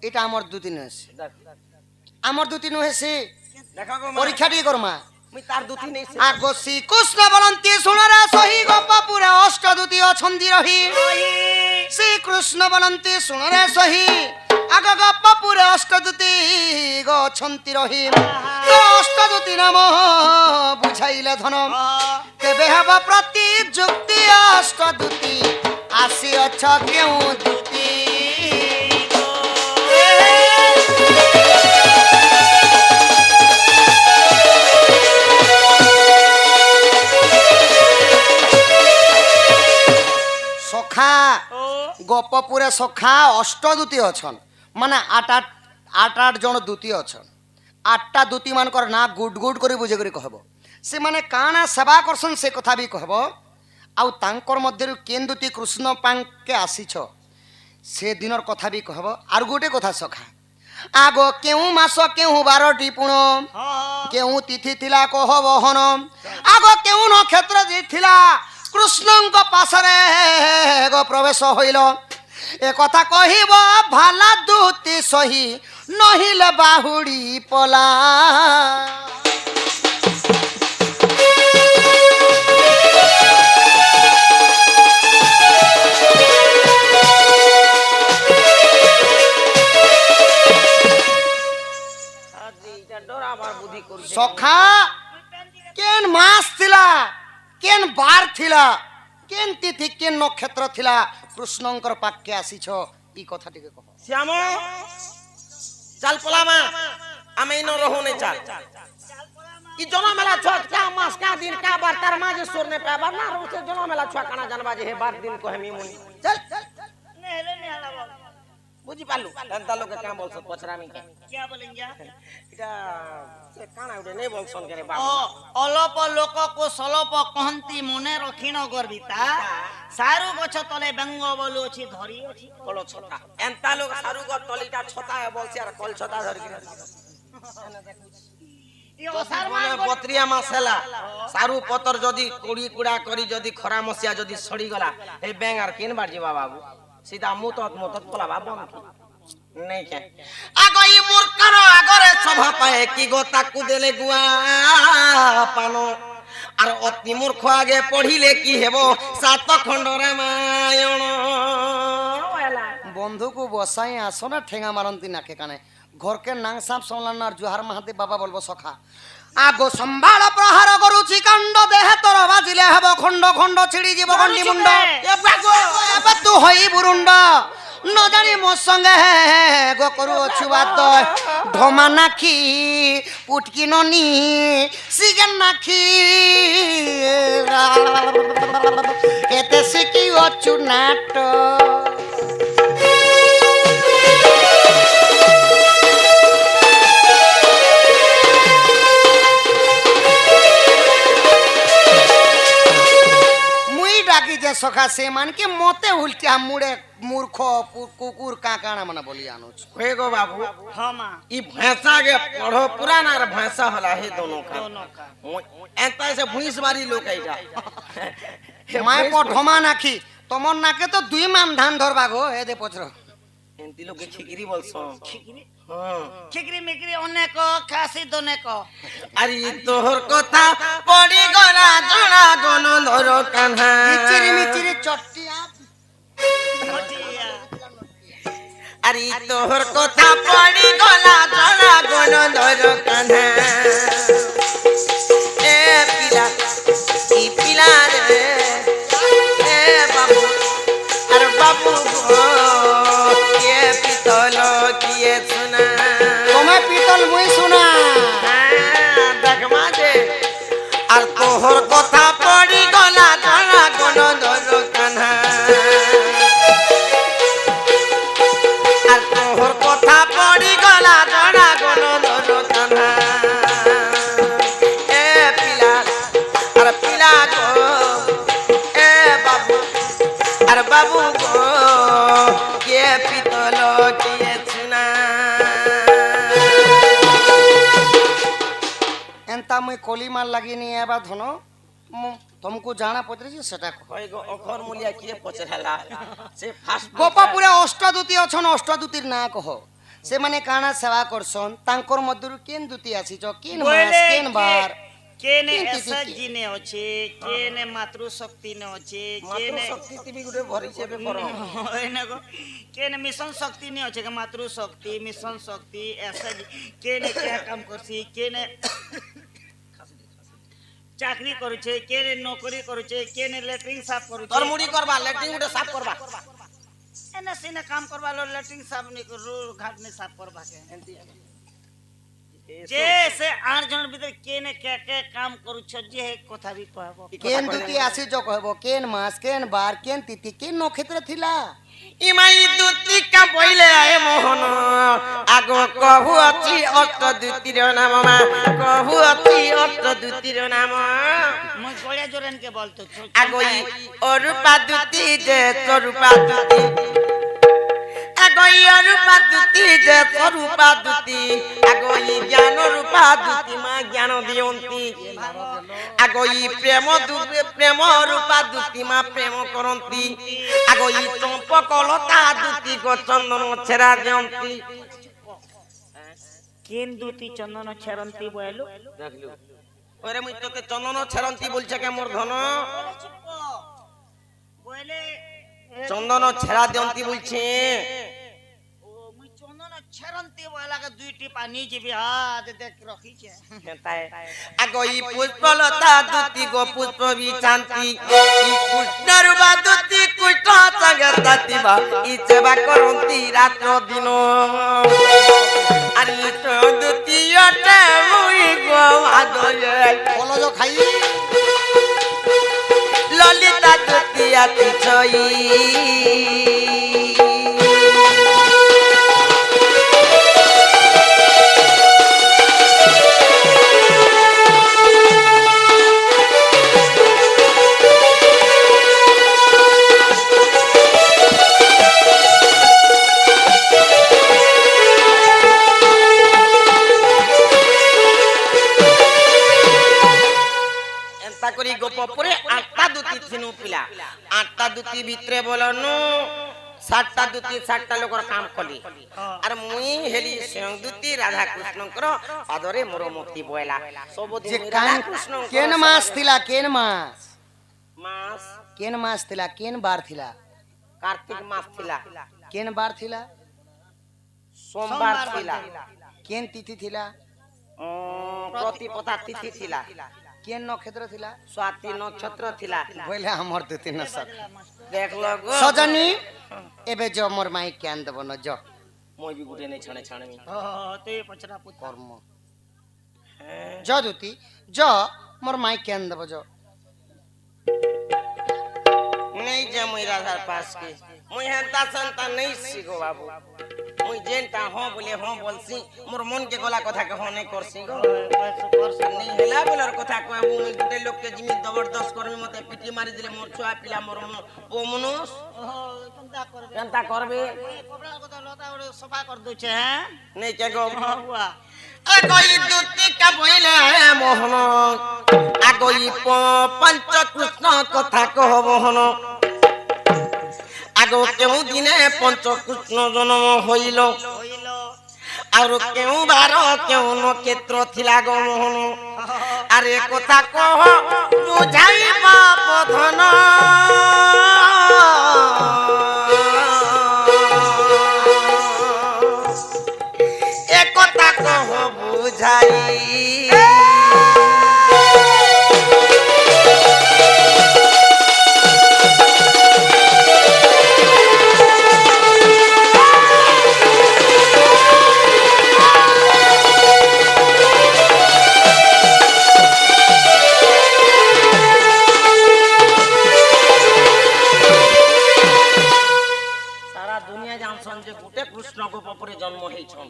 এটা আমার দুতি নহেছে আমার দুতি নহেছে পরীক্ষা টিকে করমা মুই তার দুতি নেই আগ শ্রীকৃষ্ণ বলন্তি শুণরে সহি গোপপুরে অষ্ট দুতি অছন্তি রহি শ্রীকৃষ্ণ বলন্তি শুণরে সহি আগ গোপপুরে অষ্ট দুতি অছন্তি রহি অষ্ট দুতি নাম বুঝাইলে ধন তেবে হব প্রতি যুক্তি অষ্ট দুতি আসিଅଛ কেউ দুতি সখা গোপপুরে সখা অষ্ট দূতি অছন মানে আট জন দূতি অছন আটটা দূতি মানকর না গুড গুড করে বুঝে করে কহব সে মানে কাଣା সেবা করছন সে কথা বি কহব আউ তাঙ্কর মধ্যে কেন দূতি কৃষ্ণ পাঙ্কে আসিছ সে দিনর কথা বি কহব আর গোটে কথা সখা আগ কেউ মাস কেউ বারটি পুণ কেউ তিথি থিলা কহ বহন আগ কেউ নক্ষত্র থিলা কৃষ্ণଙ୍କ পাশরে গো প্রবেশ হইল এ কথা কহিব ভালা দূতি সহি নহিলে বাহুড়ি পলা সখা কেন মাস থিলা কেন বার থিলা কেন তিথি কেন নক্ষত্র থিলা কৃষ্ণঙ্কর পাক্কে আসিছ এই কথা টিকে কহ শ্যাম চাল পলামা আমি ন রহুনে চাল ই জনমেলা ছ কা মাস কা দিন কা বার তার মাঝে সোরনে পাবার না রোতে জনমেলা ছ কানা জানবা যে হে বার দিন কহে মি মুনি চল নেহলে নেহলা বাবা বুঝি পালু তান্তা লোকে কা বলছ পছরামি কে क्या बोलेंगे এটা সে কানা উঠে নেই বলছন করে বাবা অলপ লোক কো সলপ কহন্তি মনে রখিন গর্বিতা সারু গছ তলে বেঙ্গ বলু ଅଛି ধরি ଅଛି কল ছতা এন্তা লোক সারু গ তলিটা ছতা বলছে আর কল ছতা ধরি বত্রিয়া মাস হেলা সারু পতর যদি কুড়ি কুড়া করি যদি খরা মসিয়া যদি সড়ি গলা এই ব্যাং আর কিন বার ଯିବା বাবু সিধা মুতত পলা বাবু নাই কে আগই মূর্খর আগরে সভা পায় কি গো তাকু দেলে গুয়া পানো আর অতি মূর্খ আগে পড়িলে কি হেব সাত খণ্ড রামায়ণ বন্ধুকু বসাই আসো না ঠেঙা মারন্তি নাকে কানে ঘরকে নাং সাপ সংলানার জুহার মাহাতে বাবা বলবো সখা আগো সম্ভাଳ প্রহার করুছি কাণ্ড দেহে তোর বাজিলে হব খণ্ড খণ্ড ছিড়ি জীব গন্ডি মুন্ড এবে তু হই বুরুন্ড ন জানি মো সঙ্গে গো করু অছু বাদ ঢমা নাখি পুটকি ননি সিগেন নাখি এতে শিখি অছু নাট সখা সে মানকে মতে উল্টা মুড়ে মূর্খ কুকুর কাকানা মানে বলি আনুছ হে গো বাবু हां मां ই ভैंसा के पढ़ो पुराना আর ভैंसा হলা হে दोनों का এন্তা সে ভুইস বাড়ি লোক এইটা মায় প ঢমা নাকি তোমার নাকে তো দুই মান ধান ধরবা গো এ দে পছর এন্তি লোকে খিগিরি বলছ খিগিরি হ্যাঁ খিগিরি মিগিরি অনেক খাসি দনেক আরে তোর কথা পড়ি গলা জড়া গন ধর কান্হা মিচিরি মিচিরি চট্টিয়া আরে তোর কথা পড়ি গলা জড়া গন ধর কান্হা এ পিলা ই পিলা রে এ বাবু আর বাবু গো কে পিতল কিয়ে শুনা তোমায় পিতল মুই শুনা দেখ মাঝে আর তোহর কথা পড়ি গলা জড়া গন ধর কান্হা আর তোহর কথা পড়ি গলা জড়া গন ধর কান্হা এ পিলা আর পিলা গো এ বাবু আর বাবু গো কে পিতল কিয়ে শুনা এন্তা মুই কলি মাল লাগি নি এবা ধন तुमको जाना पड़े सेटा কই গো অখর মুলিয়া কি পছরালা সে ফাস্ট গোপাপুরে অষ্টদূতি অছন অষ্টদূতির না কহ ସେମାନେ କାଣା ସେବା କରସନ୍ ତାଙ୍କର ମଧ୍ୟରୁ କେନ୍ ଦୁତି ଆସିଛ କେନ୍ ମାସ ବୋଇଲେ କେନ୍ ବାର କେନେ କେନ୍ ଏସା ତିଥି? ଜିନେ ଅଛି କେନେ ମାତୃ ଶକ୍ତି ନେ ଅଛି କେନେ ଶକ୍ତି ଟିଭି ଗୋଟେ ଭରିছে ଏବେ କର ଏନେ ଗো କେନେ ମିଶନ ଶକ୍ତି ନେ ଅଛି કે માતૃ શક્તિ મિશન શક્તિ એસા કેને क्या काम કરસી કેને চাকরি করছে কেনে নৌকরি করছে কেনে লেটরিন সাফ তোর করছে মুড়ি করবা ল্যাট্রিন ଗୋଟେ সাফ করবা এনে সিনে কাম করবা লো লেটরিন সাফ নি করু ঘাট নে সাফ করবা কে যে সে 8 জন ভিতর কেনে কে কে কাম করছ যে কথা বি কহবো কেন দুতি ଆସିଛ କହିବ କେନ୍ ମାସ କେନ୍ ବାର କେନ୍ ତିଥି କେନ୍ ନକ୍ଷତ୍ର ଥିଲା ইমাই দুতিকা বইলে আয়ে মোহন আগ কহু অছি অষ্ট দুতির নাম মা কহু অছি অষ্ট দুতির নাম মই গড়িয়া জোরেন কে বলতো আগই অরূপা দুতি যে স্বরূপা দুতি আগই অরূপা দুতি যে স্বরূপা দুতি আগই জ্ঞান রূপা দুতি মা জ্ঞান দিয়ন্তি আগই প্রেম প্রেম রূপা দুতি মা প্রেম করন্তি আগই চম্পকলতা দুতি গো চন্দন ছেড়া দিয়ন্তি কেন দুতি চন্দন ছেড়ন্তি বয়লু দেখলু ওরে মুই তোকে চন্দন ছেড়ন্তি বলছে কে মোর ধন বলে চন্দন ছেড়া দিয়ন্তি বলছে ও মুই চন্দন ছেড়ন্তি বয়লাকে দুইটি পানি জিবি হাত দেখ রখিছে আগই পুষ্পলতা দুতি গো পুষ্প বিছান্তি ই কৃষ্ণর বা দুতি কৃষ্ণ সঙ্গতাতি বা ই সেবা করন্তি রাত্র দিন আরে তো দুতি অটে মুই গো আদরে বলো যে খাই ললিতা দুতি আতি ছই করি গোপপুরে 8টা দুতি থিনু পিলা 8টা দুতি ভিতরে বলনু 7টা দুতি 7টা লোকর কাম কলি আর মুই হেলি স্বয়ং দুতি রাধা কৃষ্ণଙ୍କର পাদরে মোর মুক্তি বয়লা যে সবদিন কান রাধা কৃষ্ণ কেন মাস ଥିଲା কেন মাস মাস কেন মাস ଥିଲା কেন বার ଥିଲା কার্তিক মাস ଥିଲା কেন বার ଥିଲା সোমবার ଥିଲା কেন তিথি ଥିଲା প্রতিপদা তিথি ଥିଲା কেন নক্ষত্র ଥିଲା স্বাতি নক্ষত্র ଥିଲା বলে আমার দুতি নক্ষত্র দেখল গো সজনী এবে জ মোর মাই কেন দেব ন জ মই বি গুটে নেই ছনে ছনে তে পচরা পুত কর্ম জ দুতি জ মোর মাই কেন দেব জ नहीं जे मुई राधार पास के मुई हेंता संता नहीं सीगो बाबू मुई जेनता हो बोले हो बोलसी मोर मन के गला कथा के हो नहीं करसी गो नहीं हेला बोलर कथा कहबू मुई गुटे लोग के जिमी जबरदस्त करमी मते पिटी मारी दिले मोर छुआ पिला मोर ओ मनुष केनता करबे কপড়া কথা লতা ওরে সফা কর দউছে হ্যাঁ नहीं के गो হুয়া আগই দুতি কা বইলে মোহন আগই পঞ্চ কৃষ্ণ কথা কহ মোহন আগ কেউ দিনে পঞ্চ কৃষ্ণ জন্ম হইল হইল আর কেউ বার কেউ নক্ষত্র থিলা গো মোহন আরে কথা কহ বুঝাইবা পথন এ কথা কহ বুঝাই সারা দুনিয়া জানছন যে গোটে কৃষ্ণ গোপপুরে জন্ম হইছন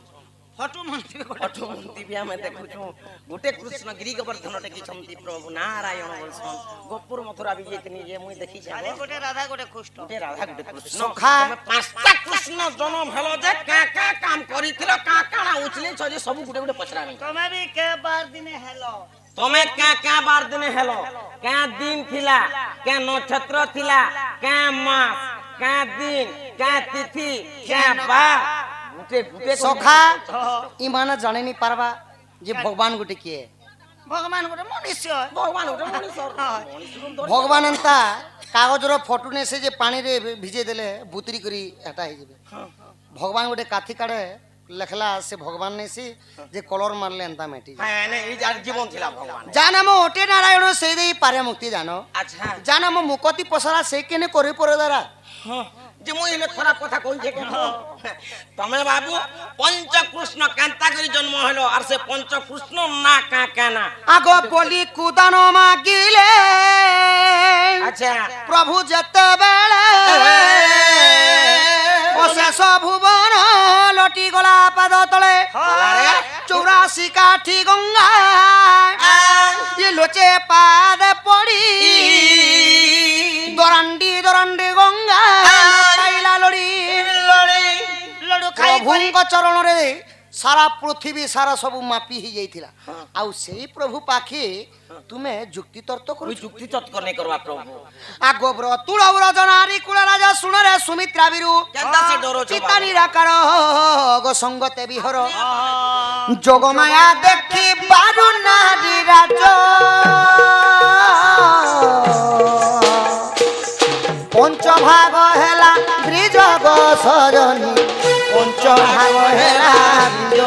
ফটো মন্ত্রী অটোমন্তি বি আমি দেখুছু গোটে কৃষ্ণ গিরি গোবর্ধন টেকিছন্তি প্রভু নারায়ণ বলছন গোপুর মথুরা বি যেতনি যে মুই দেখিছি আরে গোটে রাধা গোটে কৃষ্ণ গোটে রাধা গোটে কৃষ্ণ সখা। তুমি 5টা কৃষ্ণ জন্ম হলো যে কা কা কাম করিছিল কা কানা উচলে ছজি সব গোটে গোটে পছরামি তুমি বি কে বার দিনে হেলো তুমি কা কা বার দিনে হেলো কা দিন থিলা কা নক্ষত্র থিলা কা মাস কা দিন কা তিথি কা বার সখা ইমানে জানিনি পারবা যে ভগবান গোটে কিয়ে ভগবান গোটে মনুষ্য ভগবান ওটা মଣିଷ ভগবান এন্তা কাগজর ফটো নেছে যে পানিরে ভিজে দেলে বুতরি করি এটা হয়ে যাবে ভগবান গোটে কাঠি কাড়ে লেখলা সে ভগবান নেছি যে কলর মারলে এন্তা মেটি হ্যাঁ না এই যার জীবন ছিল ভগবান যা নাম ওটে নারায়ণ সেই দেই পারে মুক্তি জানো আচ্ছা যা নাম মুকতি পসরা সেই কেনে করে পরে দ্বারা যে মুই এলে খারাপ কথা কইছে কেন তুমি বাবু পঞ্চকৃষ্ণ কান্তা করে জন্ম হলো আর সে পঞ্চকৃষ্ণ না কা কেনা আগ বলি কুদান মাগিলে আচ্ছা প্রভু যেতেবেলে অশেষ ভুবন লটি গলা পাদ তলে আরে 84 কাঠি গঙ্গা ইয়ে লোচে পাদ পড়ি দরান্ডি দরান্ডি গঙ্গা পাইলা লড়ি লড়ু খাই প্রভুঙ্ক চরণরে সারা পৃথিবী সারা সবু মাপি হয়ে যাইছিলা আউ সেই প্রভু পাখি তুমি যুক্তি তর্ক ওই করু যুক্তি চৎকর নেই করবা প্রভু আগব্র তুড়ব্র জনারি কুল রাজা শুনরে সুমিত্রা বিরু কেনতা সে ডরো চিতা নিরাকার গো সঙ্গতে বিহর যোগমায়া দেখি বারু নারী রাজ পঞ্চভাগ হেলা ব্রিজ গো সজনী পঞ্চভাগ হেলা ব্রিজ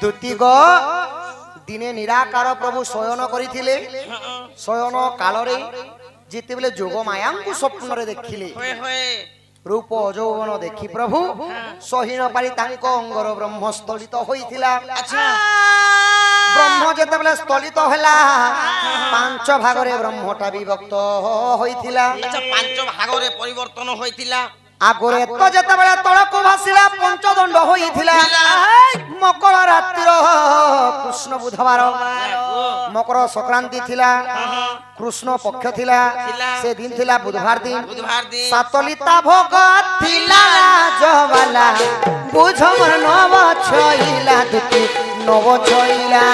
দুতিগ দিনে নিরাকার প্রভু শয়ন করিଥିଲେ শয়ন কালরে যেତେବେଳେ যোগ মায়াଙ୍କୁ ସ୍ୱପ୍ନରେ ଦେଖିଲେ হয়ে হয়ে রূপ যৌবন দেখি প্রভু সহি ନ পারি ତାଙ୍କ ଅଙ୍ଗର ବ୍ରହ୍ମ ସ୍ଥଳିତ ହୋଇଥିଲା আচ্ছা ব্রহ্ম যেତେବେଳେ ସ୍ଥଳିତ ହେଲା ପାଞ୍ଚ ଭାଗରେ ବ୍ରହ୍ମଟା ବିଭକ୍ତ ହୋଇଥିଲା আচ্ছা পাঁচ ভাগরে পরিবর্তন হইতিলা আগরে তো যেତେବେଳେ ତଳକୁ ଭାସିଲା ପଞ୍ଚଦଣ୍ଡ ହୋଇଥିଲା ମକର ରାତ୍ରିର କୃଷ୍ଣ ବୁଧବାର ମକର ସଂକ୍ରାନ୍ତି ଥିଲା কৃষ্ণ পক্ষ ଥିଲା সেদিন ଥିଲା বুধবার দিন বুধবার দিন সাতলিতা ভোগ ଥିଲା জবালা বুঝ মোর নব ছইলা দুটি নব ছইলা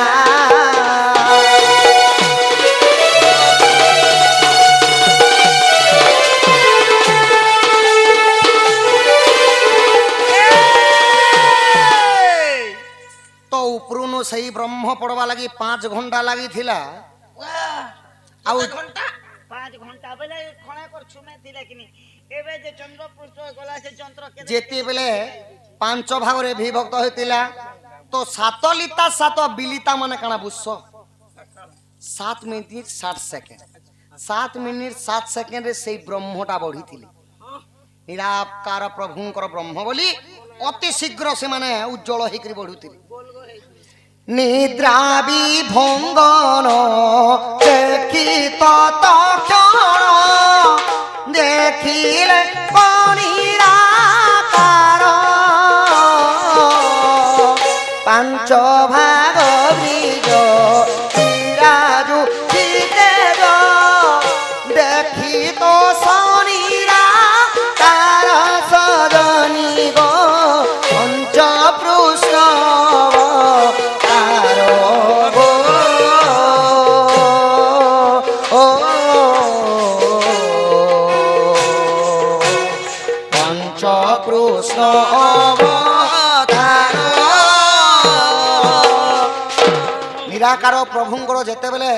তো উপরুনু সেই ব্রহ্ম পড়বা লাগি 5 ঘন্টা লাগিଥିଲା ଆଉ ঘন্টা 5 ঘন্টা বেলে খণা কর ছুমে দিলে কিনি এবে যে চন্দ্র পৃষ্ঠ গলা সে যন্ত্র কে যেতেবেলে ପାଞ୍ଚ ଭାଗରେ ବିଭକ୍ତ ହୋଇଥିଲା তো সাতলিতা সাত বিলিতা মানে কানা বুঝছ 7 মিনিট 60 সেকেন্ড 7 মিনিট 60 সেকেন্ডে সেই ব্রহ্মটা বঢ়িଥିଲେ নিরাকার প্রভুঙ্কর ব্রহ্ম বলি অতি শীঘ্র সে মানে উজ্জ্বল হইকরি বঢ়ুଥିଲେ নিদ্রা বিভঙ্গন দেখি তৎক্ষণ দেখিলে নিরাকার পাঞ্চ ভাগ বীজ বিরাজু চিতেজ দেখি তো শনিরা তার সজনী গো পঞ্চ কৃষ্ণ তার গো ও পঞ্চ কৃষ্ণ অবতার নিরাকার প্রভুঙ্কর যেতেবেলে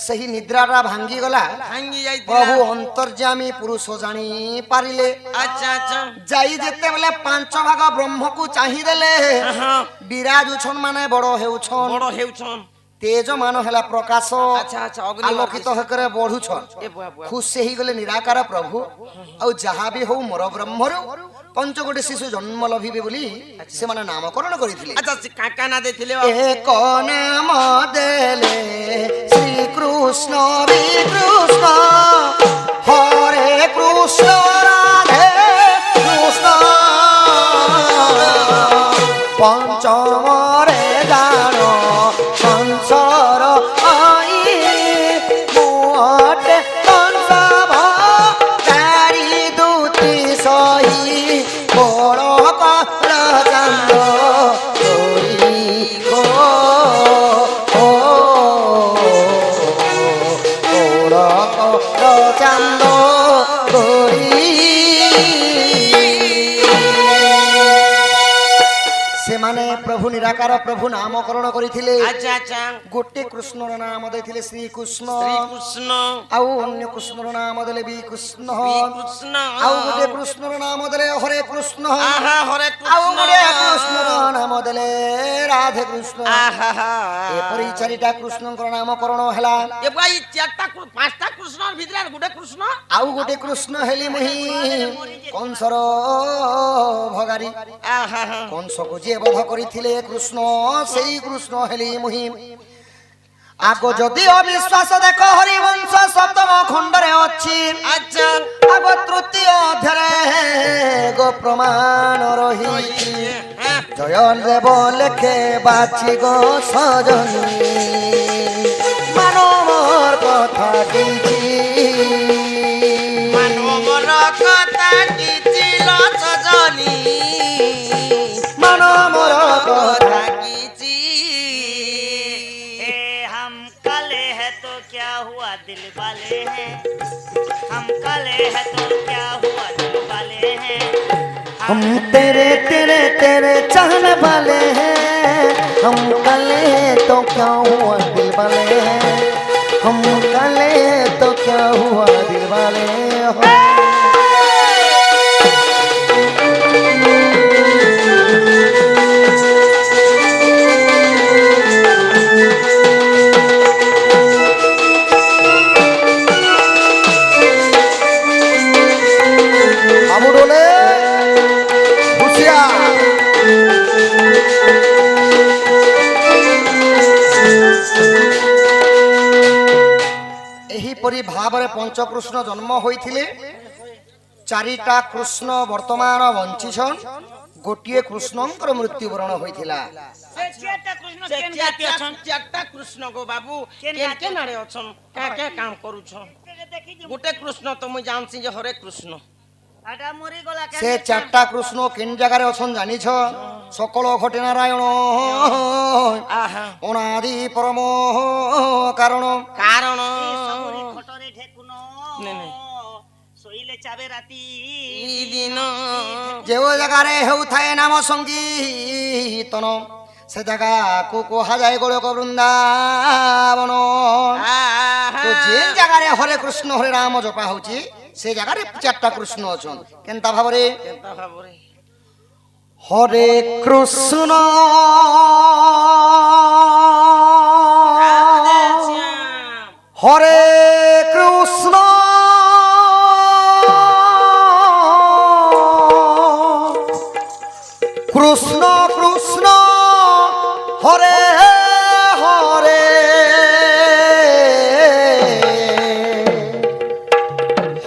সেই নিদ্রাটা ভাঙ্গি গলা ভাঙ্গি যাইতিলা প্রভু অন্তর্যামী পুরুষ জানি পারিলে আচ্ছা আচ্ছা যাই যেতেবেলে ପାଞ୍ଚ ଭାଗ ବ୍ରହ୍ମକୁ ଚାହିଁ ଦେଲେ ବିରାଜୁଛନ୍ ମାନେ ବଡ ହେଉଛନ୍ বড় হেউছন ତେଜମାନ ହେଲା ପ୍ରକାଶ আচ্ছা আচ্ছা অগ্নি ଆଲୋକିତ ହେକରେ ବଢୁଛନ୍ এ বুয়া বুয়া ଖୁସି ହେଇଗଲେ ନିରାକାର ପ୍ରଭୁ ଆଉ ଯାହା ବି ହଉ ମୋର ବ୍ରହ୍ମରୁ ପଞ୍ଚଗୋଟି ଶିଶୁ ଜନ୍ମ ଲଭିବେ ବୋଲି ସେମାନେ ନାମକରଣ କରିଥିଲେ আচ্ছা সে কাকা না দেখিলে ଏକ ନାମ ଦେଲେ ଶ୍ରୀକୃଷ୍ଣ ବିକୃଷ୍ଣ ହରେ କୃଷ୍ଣ ରାଧେ କୃଷ୍ଣ ପଞ୍ଚମରେ ଜାଣ ସଂସାର ଆଇ ମୁଅଟେ କଂସ ଚାରି ଦୁତି ସହି ବଳ କଳ ଚାନ୍ଦ ସେମାନେ ପ୍ରଭୁ ନିରାକାର ପ୍ରଭୁ ନାମକରଣ କରିଥିଲେ। ଆଚ୍ଛା ଆଚ୍ଛା ଗୋଟେ କୃଷ୍ଣର ନାମ ଦେଇଥିଲେ ଶ୍ରୀକୃଷ୍ଣ, ଶ୍ରୀକୃଷ୍ଣ ଆଉ ଅନ୍ୟ କୃଷ୍ଣର ନାମ ଦେଲେ ବିକୃଷ୍ଣ, କୃଷ୍ଣ ଆଉ ଗୋଟେ କୃଷ୍ଣର ନାମ ଦେଲେ ହରେ କୃଷ୍ଣ, ଆହା ହରେ ଆଉ ଗୋଟେ କୃଷ୍ଣ କୃଷ୍ଣର ନାମ ଦେଲେ ରାଧେ କୃଷ୍ଣ। ଆହା ଏପରି ଚାରିଟା କୃଷ୍ଣଙ୍କର ନାମକରଣ ହେଲା। ଏ ଭାଇ ଚାରଟା ପାଞ୍ଚଟା କୃଷ୍ଣର ଭିତରେ ଗୋଟେ କୃଷ୍ଣ ଆଉ ଗୋଟେ କୃଷ୍ଣ ହେଲି ମୁହିଁ କଂସର ଭଗାରୀ। ଆହା କଂସକୁ ଯିଏ ବଧ କରିଥିଲେ କୃଷ୍ଣ, ସେଇ କୃଷ୍ଣ ହେଲି ମୁହିଁ। ଆଗ ଯଦି ଅବିଶ୍ୱାସ ଦେଖ ହରିବଂଶ ସପ୍ତମ ଖଣ୍ଡରେ ଅଛି। ଆଚ୍ଛା ଆଗ ତୃତୀୟ ଅଧ୍ୟାୟରେ ଗୋ ପ୍ରମାଣ ରହିଛି। ଜୟ ଦେବ ଲେଖେ ବାଛି ଗୋ ସଜনী ମାନବର କଥା କିଛି ମାନବର କଥା କିଛି ଲସଜনী ମାନବର କଥା କିଛି हम काले हैं तो क्या हुआ दिल वाले हैं, हम काले हैं तो क्या हुआ दिल वाले हैं, हम तेरे तेरे तेरे चाहने वाले हैं। हम कले तो क्या हुआ दिल वाले हैं, हम कले तो क्या हुआ दिल वाले हो। बाबू डोले खुशिया एहीपरि भावरे पंचकृष्ण जन्म होइथिले। चारिटा कृष्ण वर्तमान बंचिछन, गोटिए कृष्णंकर मृत्युवरण होइथिला। से चारटा कृष्ण केन जाति अछन, चारटा कृष्ण गो बाबू केन केन जाति? केन आड़े अछन क्या क्या काम करूछन। देखि जे गोटे कृष्ण तो मुई जानसी जे हरे कृष्ण आटा मरी गला के से चारटा कृष्ण केन जगारे अछन जानिछ? सकल घटे नारायण आहा अनादि परम कारण। कारण सबरी खटरे ढेकुनो नहीं, नहीं। सोइले चाबे राती ई दिन जो जगारे हेउथाए नाम संगीतन से जगह को कहा जाए गोलक वृंदावन। आहा तो जे जगारे हरे कृष्ण हरे राम जपा होची से जगारे चारटा कृष्ण अछन। केनता भाबरे? केनता भाबरे हरे कृष्ण हरे कृष्ण कृष्ण कृष्ण हरे हरे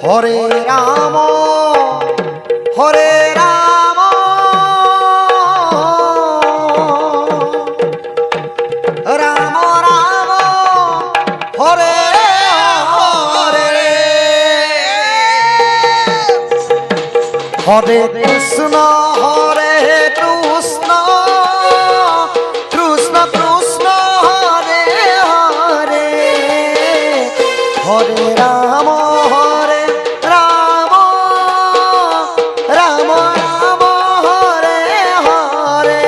हरे राम हरे राम राम राम हरे हरे हरे कृष्ण हरे कृष्ण कृष्ण कृष्ण हरे हरे हरे राम राम राम हरे हरे।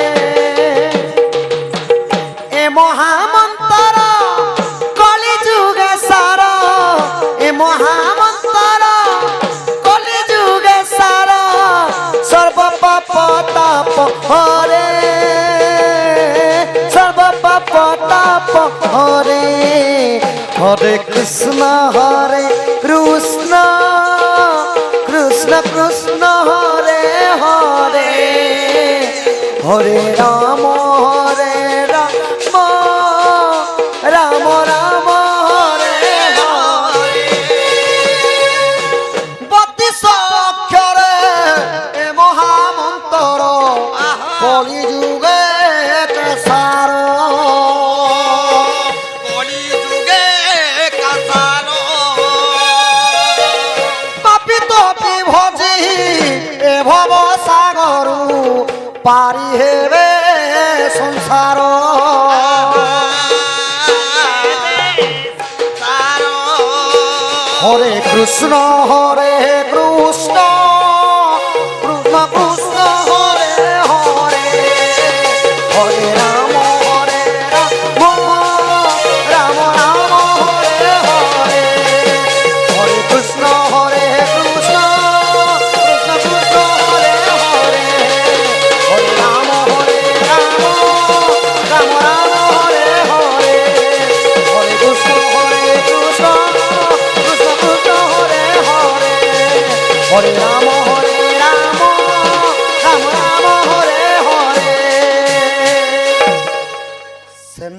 ए महामंत्र कलि जुगे सार, ए महामंत्र कलि जुगे सार सर्व पाप ताप हरे सर्व पाप ताप हरे। हरे कृष्ण हरे कृष्ण कृष्ण कृष्ण हरे हरे हरे राम राम राम हरे हरे। बत्तीस अक्षरे ए महामंत्र कलि जुगे सार कलि जुगे कासार पापी तपी भजी ए भव सागर पारी हेबे संसार। हरे कृष्ण कृष्ण कृष्ण कृष्ण हरे हरे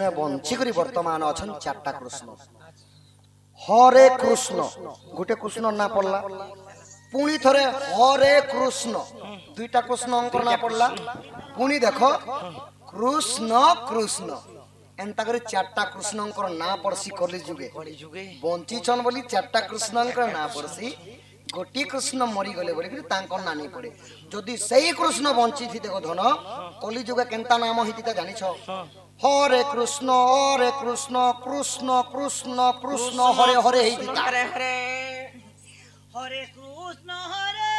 ଜନ୍ମେ ବଞ୍ଚିକରି ବର୍ତ୍ତମାନ ଅଛନ୍ ଚାରିଟା କୃଷ୍ଣ। ହରେ କୃଷ୍ଣ ଗୋଟେ କୃଷ୍ଣ ନା ପଡଲା, ପୁଣି ଥରେ ହରେ କୃଷ୍ଣ ଦୁଇଟା କୃଷ୍ଣଙ୍କର ନା ପଡଲା, ପୁଣି ଦେଖ କୃଷ୍ଣ କୃଷ୍ଣ ଏନ୍ତା କରି ଚାରିଟା କୃଷ୍ଣଙ୍କର ନା ପଡସି କଲି ଯୁগে ବଞ୍ଚିଛନ୍ ବୋଲି ଚାରିଟା କୃଷ୍ଣଙ୍କର ନା ପଡସି। ଗୋଟିଏ କୃଷ୍ଣ ମରିଗଲେ ବୋଲିକିରି ତାଙ୍କର ନା ନେଇ ପଡେ। ଯଦି ସେଇ କୃଷ୍ଣ ବଞ୍ଚିଥି ଦେଖ ଧନ କଲି ଯୁଗ କେନ୍ତା ନାମ ହେଇଥିତା ଜାଣିଛ? ହରେ କୃଷ୍ଣ କୃଷ୍ଣ କୃଷ୍ଣ କୃଷ୍ଣ ହରେ ହରେ ହେଇଥିତା। ହରେ ହରେ হরে কৃষ্ণ হরে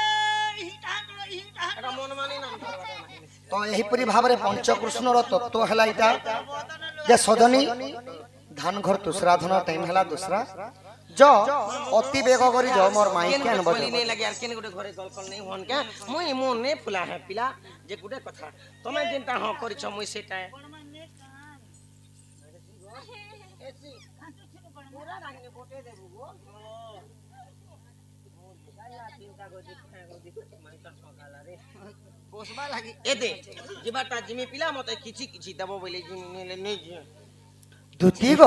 এটা মন মানি নাম ତ ଏହିପରି ଭାବରେ ପଞ୍ଚକୃଷ୍ଣର ତତ୍ଵ ହେଲା ଏଇଟା ଯେ ସଜନୀ ଧାନ ଘର ଦୁସରା ଧନ ଟାଇମ ହେଲା ଦୁସରା ଜ ଅତି ବେଗ କରି ଜ ମୋର ମାଇ কেন কেন বলি নেই লাগি আর কেন গুটে ঘরে কল কল নেই হন কে মুই মন নে ফুলা হে পিলা যে গুটে কথা তুমি যেটা হ করিছ মুই সেটা পোষবা লাগি এ দে জিবাটা জিমি পিলা মতে কিছু কিছু দেব বলে জিমি নেলে নেই যে ଧୁତି ଗ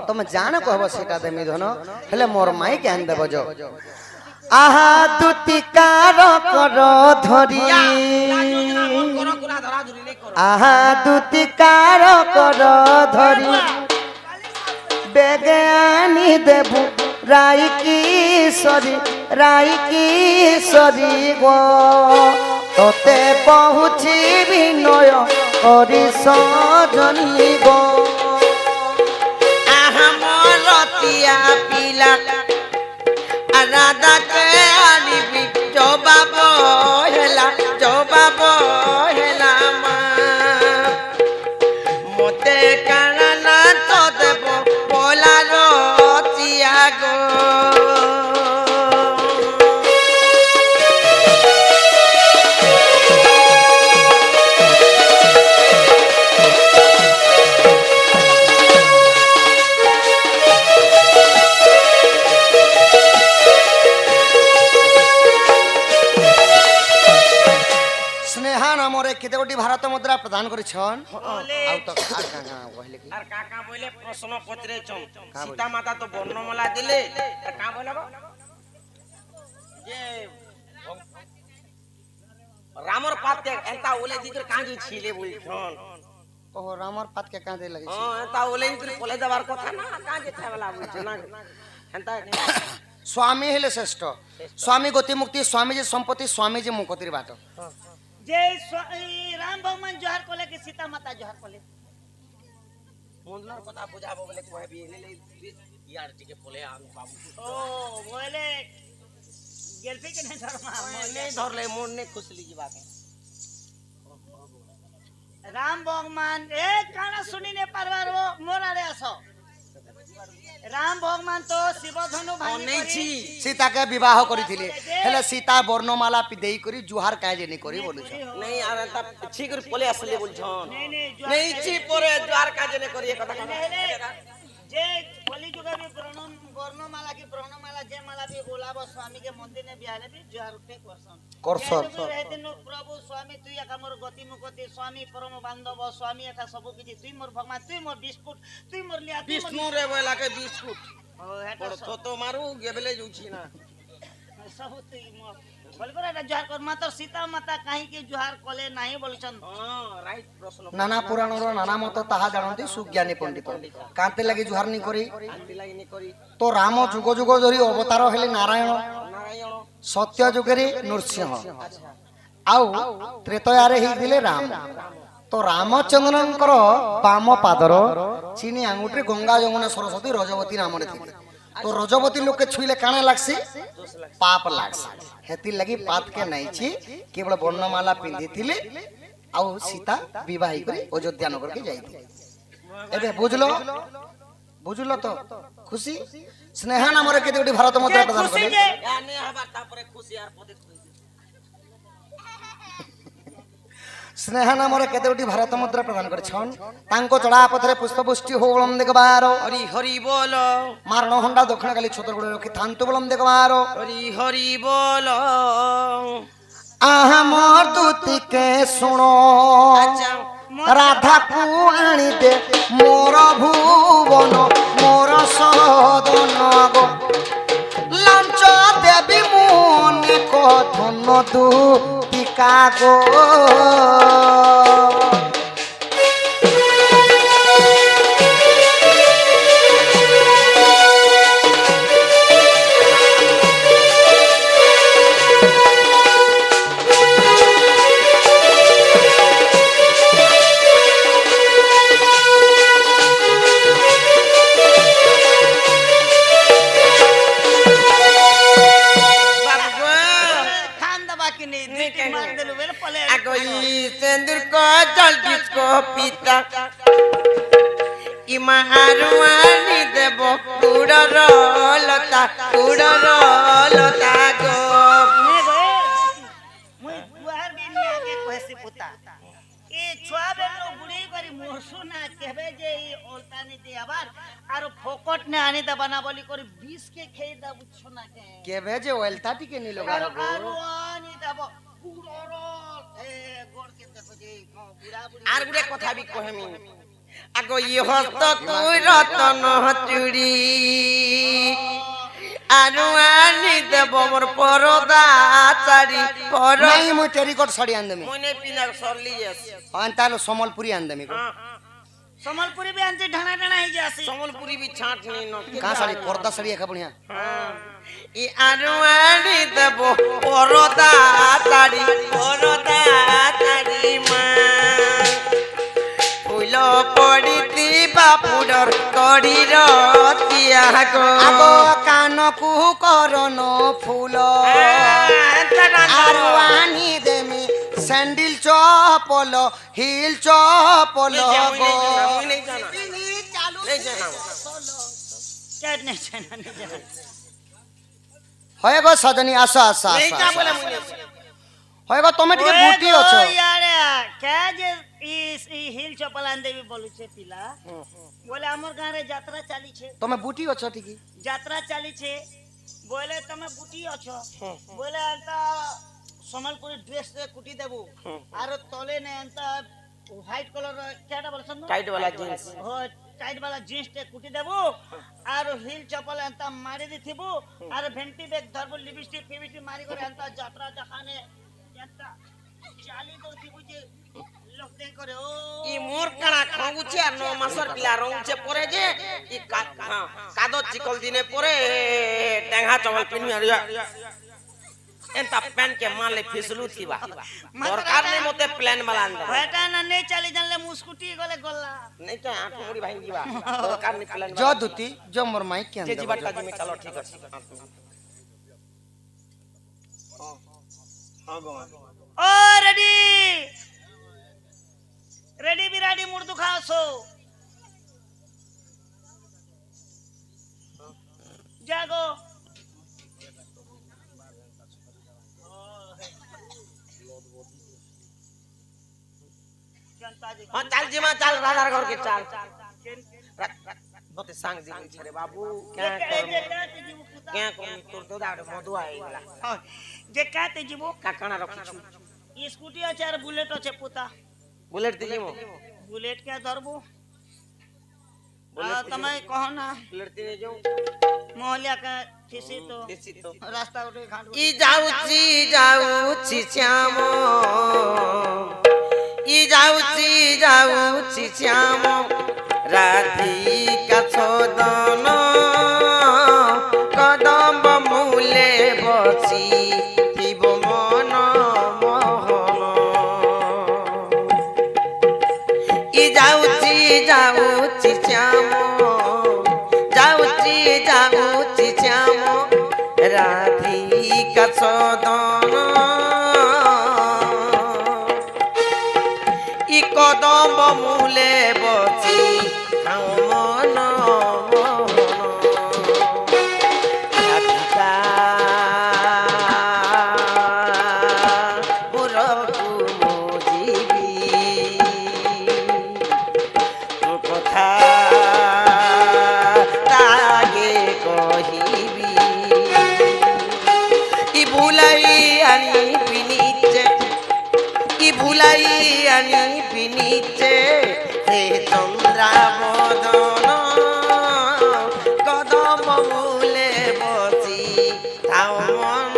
ତମେ ଜାଣ କହିବ ସେଟା ଦେମି ଧନ ହେଲେ ମୋର ମାଇ କେନ ଦେବ ଜ ଆହା ଦୁତିକାର କର ଧରି করো কুনা ধরা ধরি নেই করো আহা দুতিକାର কর ধরি বেগে আনি দেবু রাই কিশোরী গো তোতে পহুছি বিনয় করি সজনী গো রতিয়া পিলা রাধা কে আনিবি জবাব হেলা মা মতে কানা তো দেব বলা রতিয়া গো স্নেহা নামরে কেতে গোটি ভারত মুদ্রা প্রদান করিছন আউ তো আর কাকা কইলে কি আর কাকা বলে প্রশ্ন পত্রে চম সীতা মাতা তো বর্ণমালা দিলে আর কা বলে গো যে রামর পাতে এন্তা ওলে দিকে কাঁদি ছিলে বলছন ও রামর পাত কে কাঁদে লাগিছে হ্যাঁ এন্তা ওলে দিকে কোলে দেবার কথা না কাঁদি থাবেলা বলছ না এন্তা স্বামী হেলে শ্রেষ্ঠ স্বামী গতি মুক্তি স্বামী যে সম্পত্তি স্বামী যে মুকতির বাট যে রাম ভগবান জোহার কলে কি সীতা মাতা জোহার কলে মন্দনার কথা বুঝাবো বলে কইবি নেলে ইয়ার দিকে বলে আমি বাবু ও বলে গেলফি কে নাই ধরমা নেই ধরলে মন নে খুশলি যাবা রাম ভগবান এ কানা শুনি নে পারবার মোর আরে আসো রাম ভগবান তো শিবধনু ভাঙি নেইছি সীতাকে বিবাহ করিଥିଲେ হেলে সীতা বর্ণমালা দেই করি জুহার কাজে নি করি বলুছ नहीं আর তা ঠিক করে পলে আসলে বলছন नहीं নেইছি পরে দ্বার কাজে নে করি কথা কথা যে কলি যুগে भी বর্ণমালা কি বর্ণমালা যে মালা भी बोलाबो स्वामी के मंदिर ने बिहाले भी जुहार पे करसन করছন दिन प्रभु स्वामी तुई एका मोर गति मुकति स्वामी परम बांधव स्वामी एका सब किछि तुई मोर भगवान तुई मोर बिस्कुट तुई मोर लिया विष्णु रे बोला के बिस्कुट ओ पर हेटा तो तो मारू गेबले जुछि ना सब तुई मोर बोलबरा जुहार कर मातर सीता माता काहे के जुहार कले नाही बोलछन हां राइट प्रश्न নানা পুরাণর নানা মত তাহা জানନ୍ତି সুজ্ঞানী পণ্ডিত কান্তে লাগি জুহার নি করি আন্তি লাগি নি করি তো রাম যুগ যুগ ধরি অবতার হেলে নারায়ণ নারায়ণ সত্য যুগরে নৃসিংহ আউ ত্রেতয়ারে ହେଇଥିଲେ রাম তো রামচন্দ্রଙ୍କର বাম পাদর চিনি আঙ্গুঠি গঙ্গা যমুনা সরস্বতী রজবতী নামরে ଥିଲେ তো রজবতী লোকে ছুইলে কানে লাগছে পাপ লাগছে হেতি লাগি পাত কে নাইছি কেবল বর্ণমালা পিঁধিଥିଲେ আউ সীতা বিবাহ করে অযোধ্যা নগর কে যাইଥିଲେ এবে বুঝলো তো খুশি স্নেহা নামরে কেতে গোটি ভারত মুদ্রা প্রদান খুশি করে যে আনে হবার তারপরে খুশি আর পদে খুশি স্নেহা নামরে কেতে গোটি ভারত মুদ্রা প্রদান করেছন তাঙ্ক চড়া পথরে পুষ্পপুষ্টি হোবলম দেখবার হরি হরি বল মারণ হন্ডা দক্ষিণ কালী ছতরগুড়ে রক্ষি থান্তু বলম দেখবার হরি হরি বল আহা মোর দুতিকে শুনো আচ্ছা রাধাকু আনি দে মোর ভুবন মোর সদন গো লাঞ্চ দেবী মনে কথন দুতিকা গো बाबू गो खान दबा के नहीं देखी मार देलु वेल पले आगो ई सिंदूर को जल्दी को पीता इमा आरुआनी देव उड़र लता गो ने गए मुई गुहार बिन में के कहसी पुता ए छुआ बेलो बुढ़ी करी मोसु ना कहबे जे ई ओलतानी दे आबार आरो फोकट ने आनी दा बना बोली करी 20 के खेई दा बुझछो ना के কেবে যে ওয়েলতা টিকে নিল आरो आरो आनी दा बुড়োর ए गोड़ के देखो जे बुढ़ा बुढ़ी আর গুড়ে কথা বি কহেমি আগো ই হস্ত তুই রতন চুড়ি আরুয়ানি দেব মোর পরদা চারি পর নাই মই টেরিকট শাড়ি আনদেমি মনে পিনা সরলি যাস আনতালো সম্বলপুরি আনদেমি গো সম্বলপুরি भी आंचे ढाना ढाना ही जासी সম্বলপুরি বি ছাঁট নি ন कहाँ साड़ी पर्दा साड़ी एका बढ़िया ই আরুয়ানি দেব পরদা চারি মা ফুল পড়িতি বাপুডর কড়ির তিয়া গো আগো কানকু করন ফুল আরু আনি দেমি স্যান্ডেল চপল হিল চপল গো क्या नहीं जाना नहीं जाना হয়ে গো সজনী আসো আসো আসো হয়ে গো তুমি টিকে বুটি অছ यार क्या जे इस हिल चपल आन देवी बोलु छे पिला बोले हमर गां रे यात्रा चाली छे তুমি বুটি অছ টিকি यात्रा चाली छे बोले तमे बुटी अछो बोले अंता सम्बलपुरी ड्रेस रे कुटी देबू आरो तले ने अंता व्हाइट कलर केटा बोलसन टाइट वाला जींस हो टाइट वाला जींस टे कुटी देबू आरो हिल चपल अंता मारी दिथिबू आरो भेंटी बैग धरबू लिपस्टिक फिबिस्टिक मारी करे अंता यात्रा जखाने अंता चाली दो थिबू जे लोग दे करे ओ ই মোর কানা খাগুছে আর 9 মাসের পিলা রঙছে পরে যে ই কাদো চিকল দিনে পরে টেঙ্গা চমল পিনি আর एंता पेन के माले फिसलू थीबा सरकार ने मोते प्लान वाला अंदर बेटा ना नहीं चली जानले मुस्कुटी गले गल्ला नहीं तो आठ मुड़ी भाई जीवा सरकार ने प्लान जो दुती जो मोर माइक के जे अंदर जीवा का जी में चलो ठीक है हां गो ओ रेडी रेडी बिराडी मुड़ दुखाओ सो जागो हां चल जी मां चल राजा घर के चल बोते सांग जी छरे बाबू क्या कमी तोर तो दाड़ मधु आई गला जे काते जीवो का काना रखी छु ई स्कूटी আছে আর বুলেট আছে পুতা बुलेट दे जीमो बुलेट क्या धरबो तमे कहो ना बुलेट दे जाऊं मोहल्ला का थिसी तो रास्ता उठे खांड ই যাউছি শ্যাম ই যাউছি শ্যাম রাধিকা ছদন কদম্ব মূলে বসি থিব মন মোহন ই যাউছি শ্যাম যাউছি শ্যাম রাধিকা ছদন ই কদম্ব মূলে বসি খাও মন রাধিকা পুরকু মজিবি তোর কথা তাগে কহিবি ই ভুলাই আনি পিনিচে ই ভুলাই আনি পিনি নিচে সে চন্দ্রা বদন কদম মূলে বসি তাও মন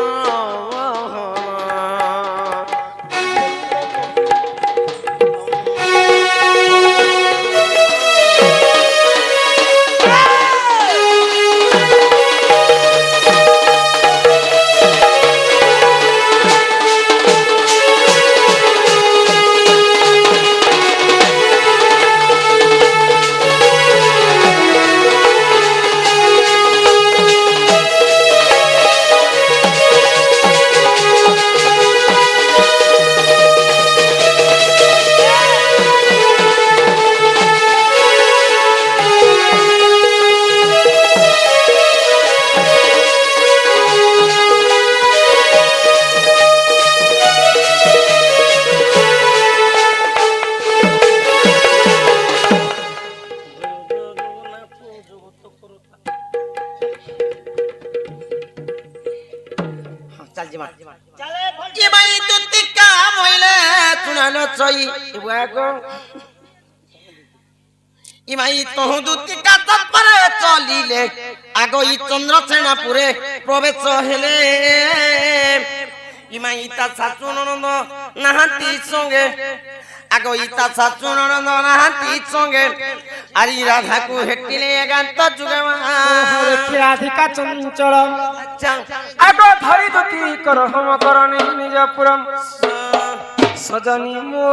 চালজি মা চলে বল ये भाई तू टिक्का मोइले तुनालो चोई इबागो ई भाई तो दु टिक्का तत्पर चलिले आगो ई चंद्रसेना पुरे प्रवेश हेले ई भाई ता सासु ननद नाहाती संगे आगो ई ता सासु ननद नाहाती संगे आरी राधा को हेटिले एकांत जुगमा রাধিকা চঞ্চল अच्छा আগ ধরি দুটি কর হম করণি নিজ পুরম সজনী মো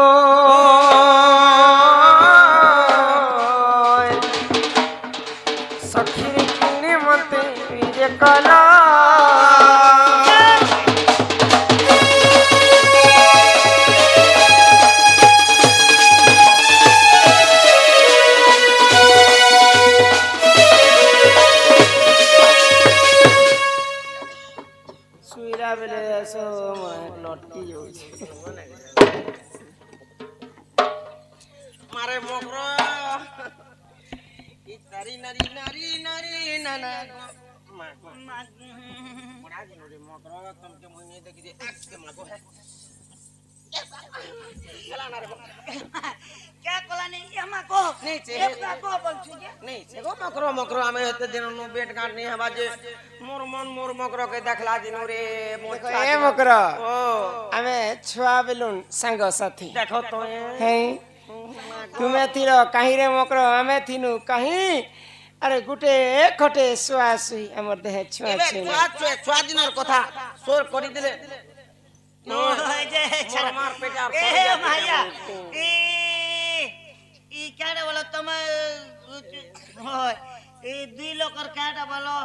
সখী কিনে মতে নিজে কলা শুইলা বেলে সময় লটকি যাଉଛି मारे मोगरो ई तारी नारी नारी नारी नाना बड़ा दिन रे मोगरो तुमके मुनी देखि दे एक के मागो है चला ना रे क्या कलानी यमा को नहीं छे। एकला को बोलछु जे नहीं से गो मोगरो मोगरो हमें हेते दिन नु बेट गाट नहीं हवा जे मोर मन मोर मोगरो के देखला दिन रे দেখো এ মকর ओ আমি ছুয়া বেলুন সাঙ্গ সাথী देखो तो হ্যাঁ তুমি থির কাহিরে মকর আমি থিনু কাহি আরে গুটে খটে শুয়া শুই আমার দেহে ছুয়া এবে ছুই ছুয়া দিনের কথা সোর করি দিলে नो जे छरा मार पेट আর ए माया ई काडा बोलो तुम होय ई दुई लोकर काडा बोलो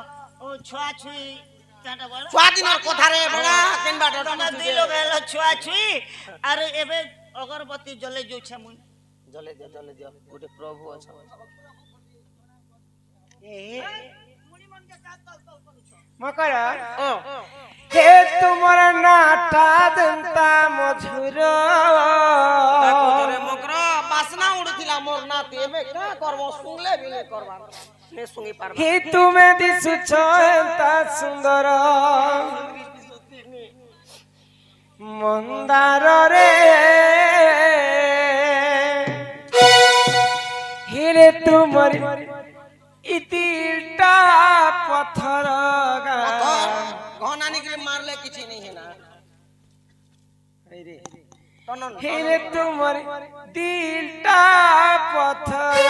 ओ छुआ छुई काडा बोलो ছুয়া দিনের কথা রে বড়া কেন বাট तुम दुई लोग हेलो छुआ छुई और एबे अगरबत्ती जले जो छे मुई जले दियो गोटे प्रभु अच्छा ए মকর ओ হে তোমার নাটা দন্তা মধুর रे मकरा बासना उड़थिला मोर नाती एबे का करबो सुंगले बिले करबा ने सुंगी पारबा হে তুমি দিশুছ এন্তা সুন্দর মন্দার রে হিরে তোমার ইতিটা পথর গা घना निकले मारले किछि नहीं है ना रे तनन হিরে তোমার দিলটা পথর